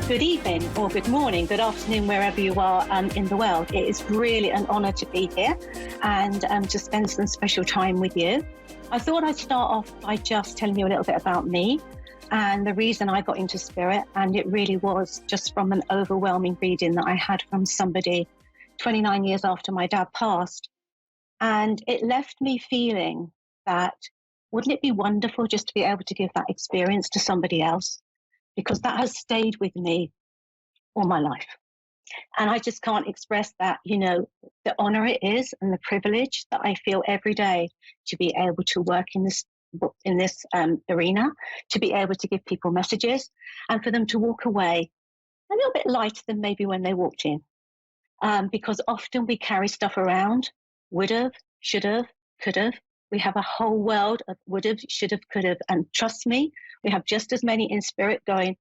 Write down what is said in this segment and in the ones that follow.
Good evening, or good morning, good afternoon, wherever you are in the world. It is really an honour to be here and to spend some special time with you. I thought I'd start off by just telling you a little bit about me and the reason I got into spirit. And it really was just from an overwhelming reading that I had from somebody 29 years after my dad passed. And it left me feeling that, wouldn't it be wonderful just to be able to give that experience to somebody else? Because that has stayed with me all my life. And I just can't express that, the honor it is and the privilege that I feel every day to be able to work in this arena, to be able to give people messages and for them to walk away a little bit lighter than maybe when they walked in. Because often we carry stuff around, would have, should have, could have. We have a whole world of would have, should have, could have. And trust me, we have just as many in spirit going,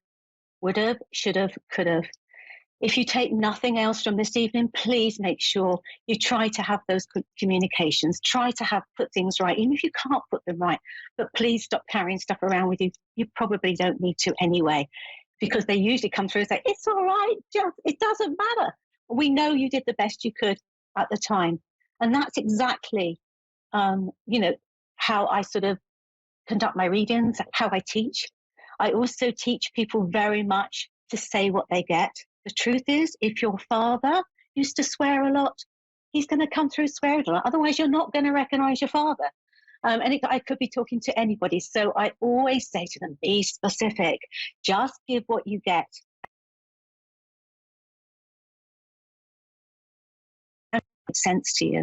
would have, should have, could have. If you take nothing else from this evening, please make sure you try to have those good communications. Try to put things right, even if you can't put them right. But please stop carrying stuff around with you. You probably don't need to anyway, because they usually come through and say, it's all right, it doesn't matter. We know you did the best you could at the time. And that's exactly how I sort of conduct my readings, how I teach. I also teach people very much to say what they get. The truth is, if your father used to swear a lot, he's going to come through swearing a lot. Otherwise, you're not going to recognize your father. I could be talking to anybody. So I always say to them, be specific. Just give what you get. It makes sense to you.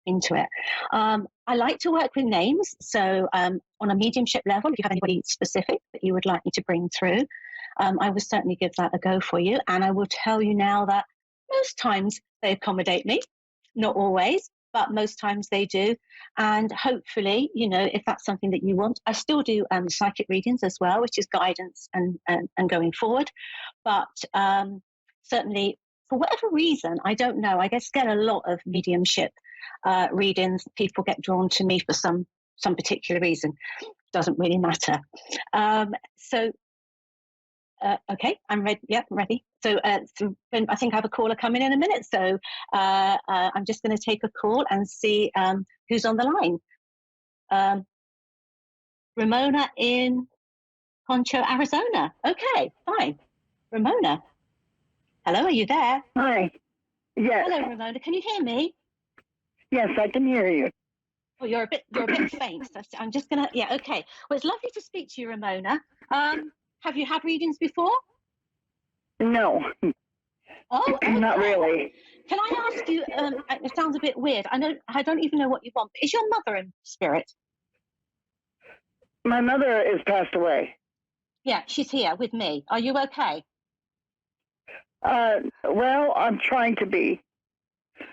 Into it. I like to work with names. So on a mediumship level, if you have anybody specific that you would like me to bring through, I will certainly give that a go for you. And I will tell you now that most times they accommodate me, not always, but most times they do. And hopefully, if that's something that you want, I still do psychic readings as well, which is guidance and going forward. But certainly, for whatever reason, I don't know, I get a lot of mediumship readings. People get drawn to me for some particular reason. Doesn't really matter. Okay, I'm ready. Yeah, I'm ready. So I think I have a caller coming in a minute. So I'm just going to take a call and see who's on the line. Ramona in Concho, Arizona. Okay, fine. Ramona. Hello, are you there? Hi. Yes. Hello, Ramona. Can you hear me? Yes, I can hear you. Oh, you're a bit faint. So I'm just gonna. Yeah. Okay. Well, it's lovely to speak to you, Ramona. Have you had readings before? No. Oh, okay. Not really. Can I ask you? It sounds a bit weird. I don't even know what you want. Is your mother in spirit? My mother is passed away. Yeah, she's here with me. Are you okay? Well, I'm trying to be.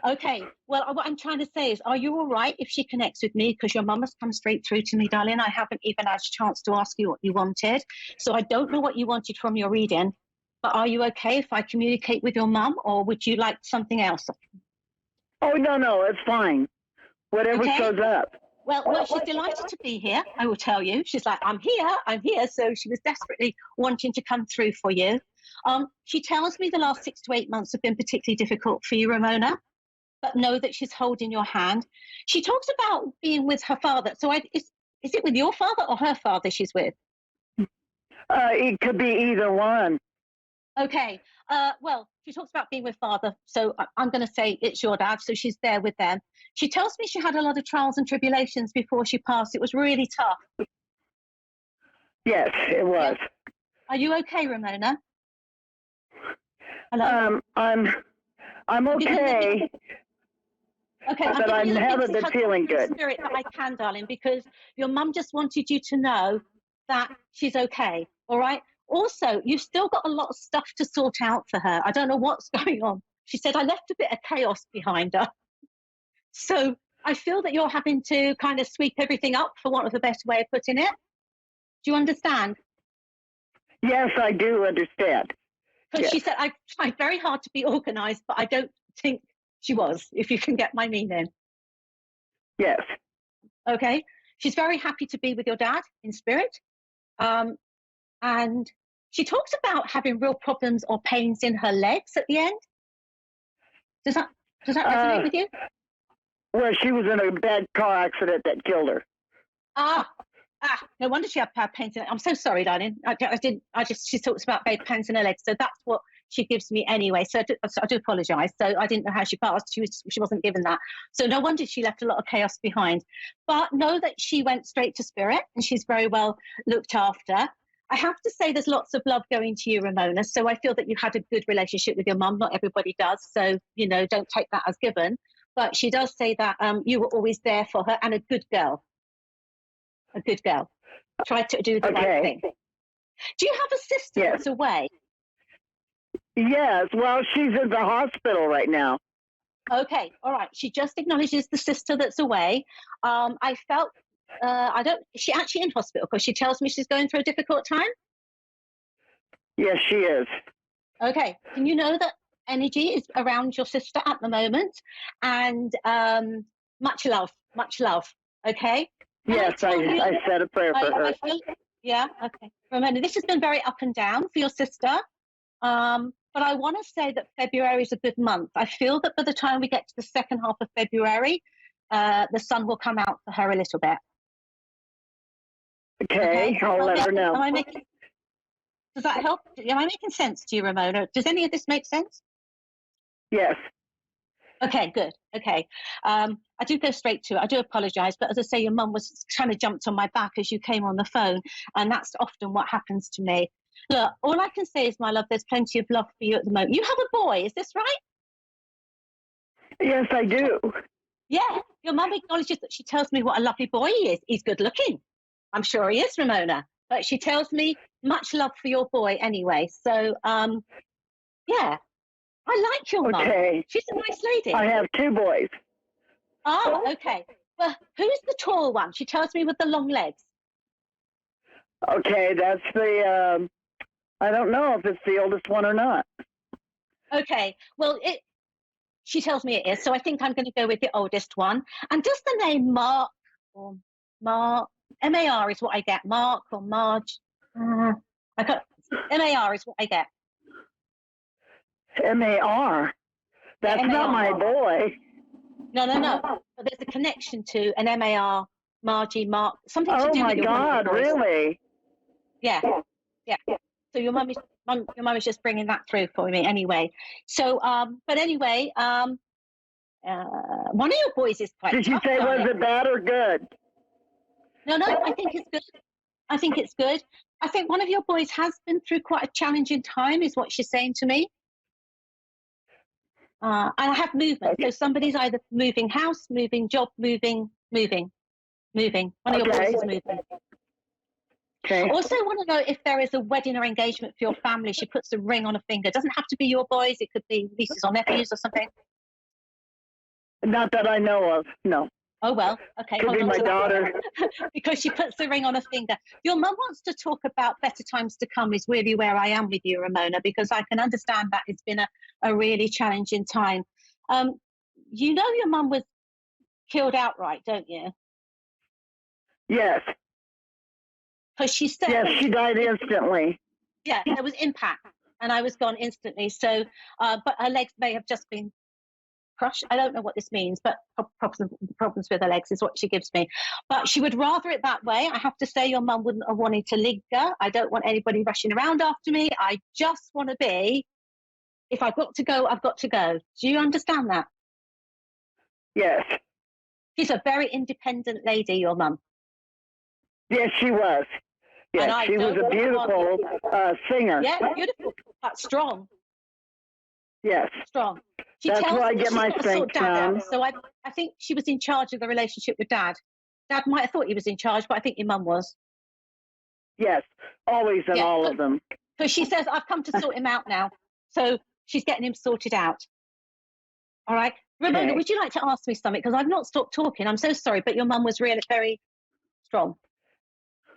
Okay. Well, what I'm trying to say is, are you all right if she connects with me? Because your mum has come straight through to me, darling. I haven't even had a chance to ask you what you wanted. So I don't know what you wanted from your reading, but are you okay if I communicate with your mum, or would you like something else? Oh, no, it's fine. Whatever shows up. Well, she's delighted to be here, I will tell you. She's like, I'm here. So she was desperately wanting to come through for you. She tells me the last 6 to 8 months have been particularly difficult for you, Ramona, but know that she's holding your hand. She talks about being with her father. So is it with your father or her father she's with? It could be either one. Okay. Well, she talks about being with father. So I'm going to say it's your dad. So she's there with them. She tells me she had a lot of trials and tribulations before she passed. It was really tough. Yes, it was. Yeah. Are you okay, Ramona? Hello? I'm okay. Okay, but I haven't been feeling good. Spirit that I can, darling, because your mum just wanted you to know that she's okay. All right. Also, you've still got a lot of stuff to sort out for her. I don't know what's going on. She said I left a bit of chaos behind her. So I feel that you're having to kind of sweep everything up, for want of a better way of putting it. Do you understand? Yes, I do understand. Because she said I tried very hard to be organized, but I don't think she was, if you can get my meaning. Yes. Okay. She's very happy to be with your dad in spirit. Um, and she talks about having real problems or pains in her legs at the end. Does that resonate with you? Well, she was in a bad car accident that killed her. No wonder she had pains in it. I'm so sorry, darling. She talks about bad pains in her legs. So that's what she gives me anyway. So I do apologise. So I didn't know how she passed. She wasn't given that. So no wonder she left a lot of chaos behind. But know that she went straight to spirit and she's very well looked after. I have to say there's lots of love going to you, Ramona. So I feel that you had a good relationship with your mum. Not everybody does. So, don't take that as given. But she does say that you were always there for her and a good girl. A good girl. Try to do the right thing. Do you have a sister that's away? Yes. Well, she's in the hospital right now. Okay. All right. She just acknowledges the sister that's away. I felt, is she actually in hospital? Because she tells me she's going through a difficult time? Yes, she is. Okay. And you know that energy is around your sister at the moment. And much love. Okay? Yes, I said a prayer for her. Yeah, okay. Remember, this has been very up and down for your sister. But I want to say that February is a good month. I feel that by the time we get to the second half of February, the sun will come out for her a little bit. Okay. I'll let her know. Does that help? Am I making sense to you, Ramona? Does any of this make sense? Yes. Okay, good. Okay. I do go straight to it. I do apologise, but as I say, your mum was kind of jumped on my back as you came on the phone, and that's often what happens to me. Look, all I can say is, my love, there's plenty of love for you at the moment. You have a boy, is this right? Yes, I do. Yeah, your mum acknowledges that. She tells me what a lovely boy he is. He's good looking. I'm sure he is, Ramona. But she tells me much love for your boy anyway. So, yeah. I like your mum. Okay. She's a nice lady. I have 2 boys. Oh, okay. Well, who's the tall one? She tells me with the long legs. Okay, that's the, I don't know if it's the oldest one or not. Okay. Well, she tells me it is. So I think I'm going to go with the oldest one. And does the name Mark or M-A-R is what I get. Mark or Marge. M-A-R is what I get. M-A-R? That's not my boy. No. But there's a connection to an M-A-R, Margie, Mark, something to do with your God, really? Yeah. So your mum is just bringing that through for me anyway. So, but anyway, one of your boys is quite Did you say, was it bad or good? No, I think it's good. I think one of your boys has been through quite a challenging time, is what she's saying to me. And I have movement. So somebody's either moving house, moving job, moving. One of your boys is moving. Okay. Also want to know if there is a wedding or engagement for your family. She puts a ring on a finger. It doesn't have to be your boys. It could be nieces or nephews or something. Not that I know of, no. Oh, well, okay. Could be my daughter. Because she puts the ring on a finger. Your mum wants to talk about better times to come, is really where I am with you, Ramona, because I can understand that it's been a really challenging time. You know your mum was killed outright, don't you? Yes. Because she said... Yes, she died instantly. Yeah, there was impact, and I was gone instantly. So, but her legs may have just been crushed. I don't know what this means, but problems with her legs is what she gives me. But she would rather it that way. I have to say, your mum wouldn't have wanted to linger. I don't want anybody rushing around after me. I just want to be, if I've got to go, I've got to go. Do you understand that? Yes. She's a very independent lady, your mum. Yes, she was. Yes, she was a beautiful singer. Yeah, beautiful, but strong. Yes. Strong. That's where I get my strength from. So I think she was in charge of the relationship with Dad. Dad might have thought he was in charge, but I think your mum was. Yes, always in all of them. Because she says, I've come to sort him out now. So she's getting him sorted out. All right. Ramona, would you like to ask me something? Because I've not stopped talking. I'm so sorry, but your mum was really very strong.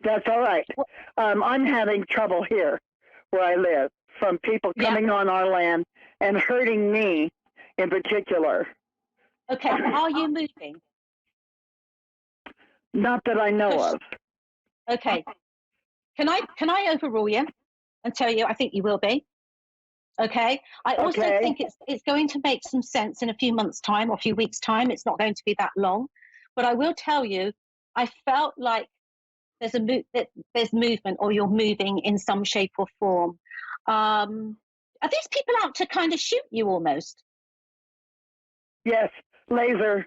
That's all right. I'm having trouble here where I live from people coming on our land and hurting me in particular. Okay. Are you moving? Not that I know of. Okay. Can I overrule you and tell you I think you will be? Okay. I also Okay. think it's going to make some sense in a few months' time or a few weeks' time. It's not going to be that long, but I will tell you, I felt like there's movement, or you're moving in some shape or form. Are these people out to kind of shoot you almost? Yes, laser.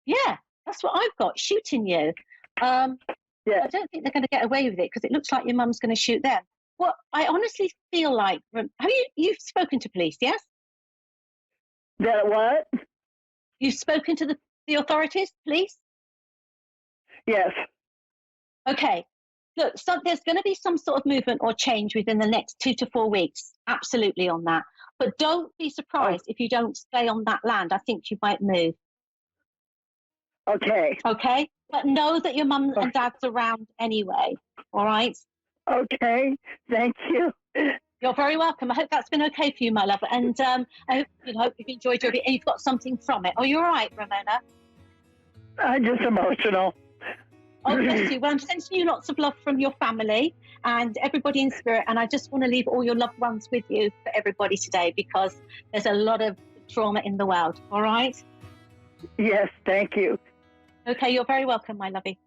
Yeah, that's what I've got, shooting you. Um, Yes. I don't think they're going to get away with it because it looks like your mum's going to shoot them. Well, I honestly feel like, you've spoken to police, yes? That what? You've spoken to the authorities, police? Yes. Okay. Look, there's going to be some sort of movement or change within the next 2 to 4 weeks. Absolutely on that. But don't be surprised if you don't stay on that land. I think you might move. Okay. Okay. But know that your mum and dad's around anyway. All right. Okay. Thank you. You're very welcome. I hope that's been okay for you, my love. And I hope you've enjoyed your and you've got something from it. Are you all right, Ramona? I'm just emotional. Oh, bless you. Well, I'm sending you lots of love from your family and everybody in spirit. And I just want to leave all your loved ones with you for everybody today, because there's a lot of trauma in the world. All right? Yes, thank you. Okay, you're very welcome, my lovey.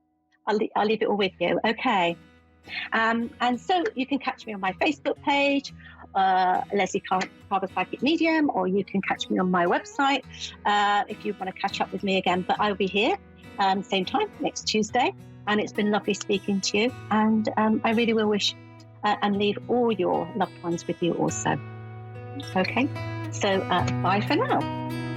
I'll leave it all with you. Okay. And so you can catch me on my Facebook page, Lesley Carver Psychic Medium, or you can catch me on my website if you want to catch up with me again. But I'll be here same time next Tuesday. And it's been lovely speaking to you. And I really will wish and leave all your loved ones with you also. Okay, so bye for now.